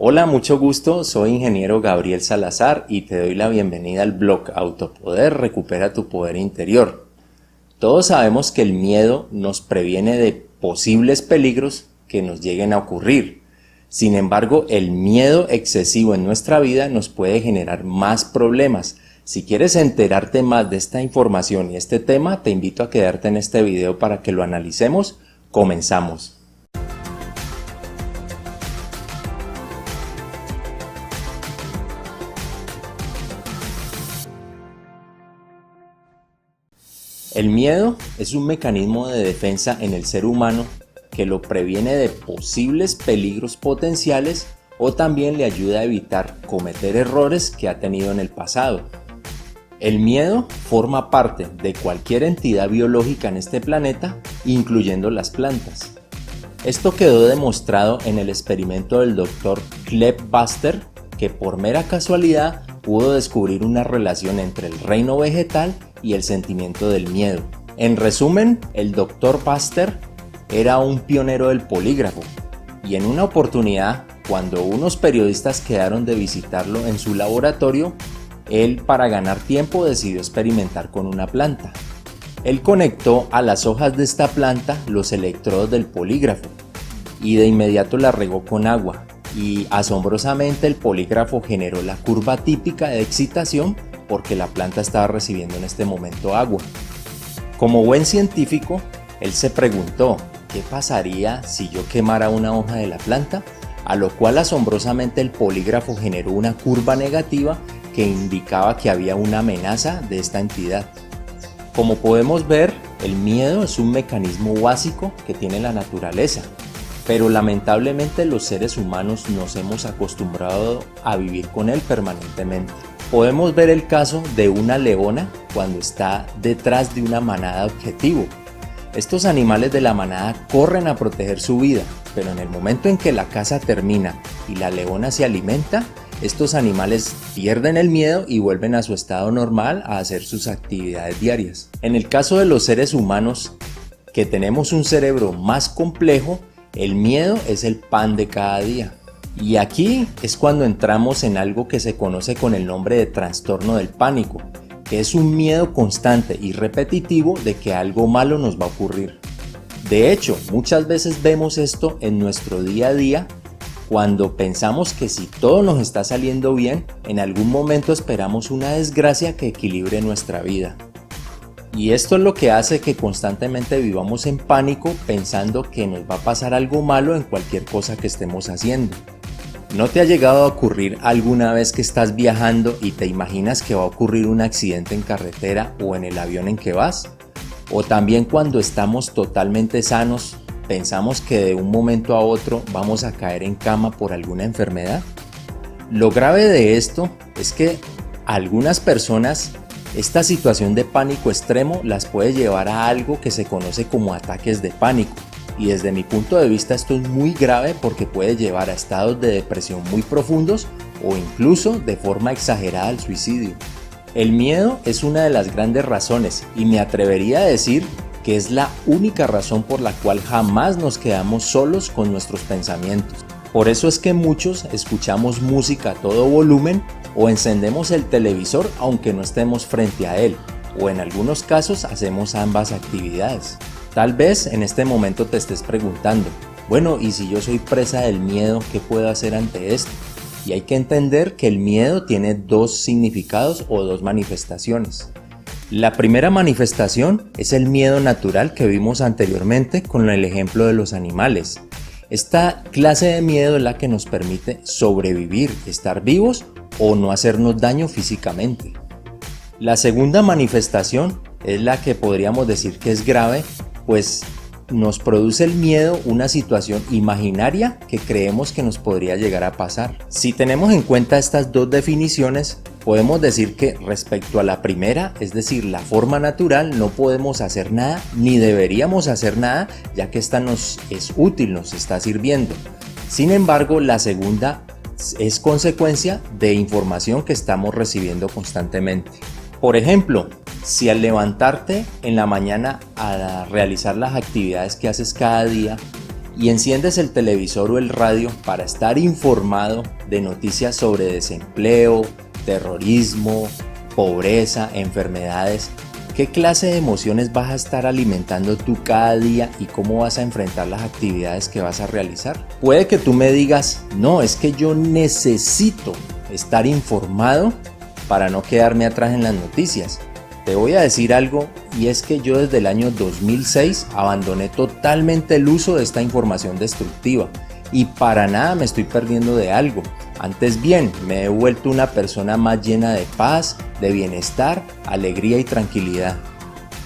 Hola, mucho gusto, soy ingeniero Gabriel Salazar y te doy la bienvenida al blog Autopoder, recupera tu poder interior. Todos sabemos que el miedo nos previene de posibles peligros que nos lleguen a ocurrir. Sin embargo, el miedo excesivo en nuestra vida nos puede generar más problemas. Si quieres enterarte más de esta información y este tema, te invito a quedarte en este video para que lo analicemos. Comenzamos. El miedo es un mecanismo de defensa en el ser humano que lo previene de posibles peligros potenciales o también le ayuda a evitar cometer errores que ha tenido en el pasado. El miedo forma parte de cualquier entidad biológica en este planeta, incluyendo las plantas. Esto quedó demostrado en el experimento del Dr. Cleb Buster, que por mera casualidad pudo descubrir una relación entre el reino vegetal y el sentimiento del miedo. En resumen, el Dr. Buster era un pionero del polígrafo y en una oportunidad, cuando unos periodistas quedaron de visitarlo en su laboratorio, él, para ganar tiempo, decidió experimentar con una planta. Él conectó a las hojas de esta planta los electrodos del polígrafo y de inmediato la regó con agua y asombrosamente el polígrafo generó la curva típica de excitación porque la planta estaba recibiendo en este momento agua. Como buen científico, él se preguntó ¿qué pasaría si yo quemara una hoja de la planta? A lo cual asombrosamente el polígrafo generó una curva negativa que indicaba que había una amenaza de esta entidad. Como podemos ver, el miedo es un mecanismo básico que tiene la naturaleza, pero lamentablemente los seres humanos nos hemos acostumbrado a vivir con él permanentemente. Podemos ver el caso de una leona cuando está detrás de una manada objetivo. Estos animales de la manada corren a proteger su vida, pero en el momento en que la caza termina y la leona se alimenta, estos animales pierden el miedo y vuelven a su estado normal a hacer sus actividades diarias. En el caso de los seres humanos, que tenemos un cerebro más complejo, el miedo es el pan de cada día. Y aquí es cuando entramos en algo que se conoce con el nombre de trastorno del pánico, que es un miedo constante y repetitivo de que algo malo nos va a ocurrir. De hecho, muchas veces vemos esto en nuestro día a día cuando pensamos que si todo nos está saliendo bien, en algún momento esperamos una desgracia que equilibre nuestra vida. Y esto es lo que hace que constantemente vivamos en pánico pensando que nos va a pasar algo malo en cualquier cosa que estemos haciendo. ¿No te ha llegado a ocurrir alguna vez que estás viajando y te imaginas que va a ocurrir un accidente en carretera o en el avión en que vas? O también cuando estamos totalmente sanos, pensamos que de un momento a otro vamos a caer en cama por alguna enfermedad. Lo grave de esto es que algunas personas esta situación de pánico extremo las puede llevar a algo que se conoce como ataques de pánico. Y desde mi punto de vista esto es muy grave porque puede llevar a estados de depresión muy profundos o incluso de forma exagerada al suicidio. El miedo es una de las grandes razones y me atrevería a decir que es la única razón por la cual jamás nos quedamos solos con nuestros pensamientos. Por eso es que muchos escuchamos música a todo volumen o encendemos el televisor aunque no estemos frente a él, o en algunos casos hacemos ambas actividades. Tal vez en este momento te estés preguntando, bueno, ¿y si yo soy presa del miedo, qué puedo hacer ante esto? Y hay que entender que el miedo tiene dos significados o dos manifestaciones. La primera manifestación es el miedo natural que vimos anteriormente con el ejemplo de los animales. Esta clase de miedo es la que nos permite sobrevivir, estar vivos o no hacernos daño físicamente. La segunda manifestación es la que podríamos decir que es grave, pues nos produce el miedo una situación imaginaria que creemos que nos podría llegar a pasar. Si tenemos en cuenta estas dos definiciones, podemos decir que respecto a la primera, es decir, la forma natural, no podemos hacer nada ni deberíamos hacer nada, ya que esta nos es útil, nos está sirviendo. Sin embargo, la segunda es consecuencia de información que estamos recibiendo constantemente. Por ejemplo, si al levantarte en la mañana a realizar las actividades que haces cada día, y enciendes el televisor o el radio para estar informado de noticias sobre desempleo, terrorismo, pobreza, enfermedades, ¿qué clase de emociones vas a estar alimentando tú cada día y cómo vas a enfrentar las actividades que vas a realizar? Puede que tú me digas, no, es que yo necesito estar informado para no quedarme atrás en las noticias. Te voy a decir algo, y es que yo desde el año 2006 abandoné totalmente el uso de esta información destructiva y para nada me estoy perdiendo de algo. Antes bien, me he vuelto una persona más llena de paz, de bienestar, alegría y tranquilidad.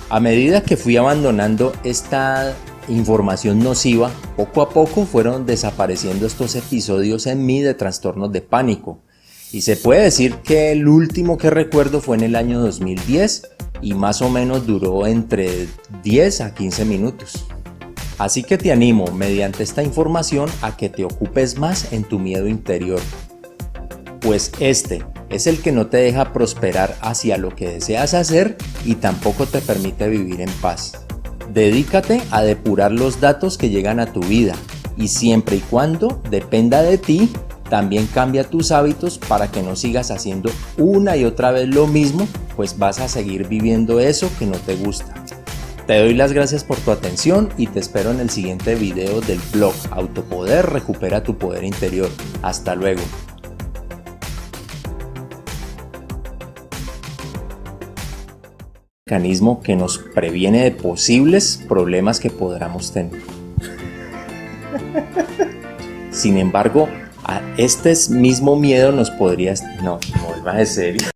A medida que fui abandonando esta información nociva, poco a poco fueron desapareciendo estos episodios en mí de trastornos de pánico. Y se puede decir que el último que recuerdo fue en el año 2010 y más o menos duró entre 10 a 15 minutos. Así que te animo mediante esta información a que te ocupes más en tu miedo interior, pues este es el que no te deja prosperar hacia lo que deseas hacer y tampoco te permite vivir en paz. Dedícate a depurar los datos que llegan a tu vida y siempre y cuando dependa de ti, también cambia tus hábitos para que no sigas haciendo una y otra vez lo mismo, pues vas a seguir viviendo eso que no te gusta. Te doy las gracias por tu atención y te espero en el siguiente video del blog Autopoder Recupera tu Poder Interior. Hasta luego. Mecanismo que nos previene de posibles problemas que podamos tener. Sin embargo, a este mismo miedo nos podría... No, es más de serio.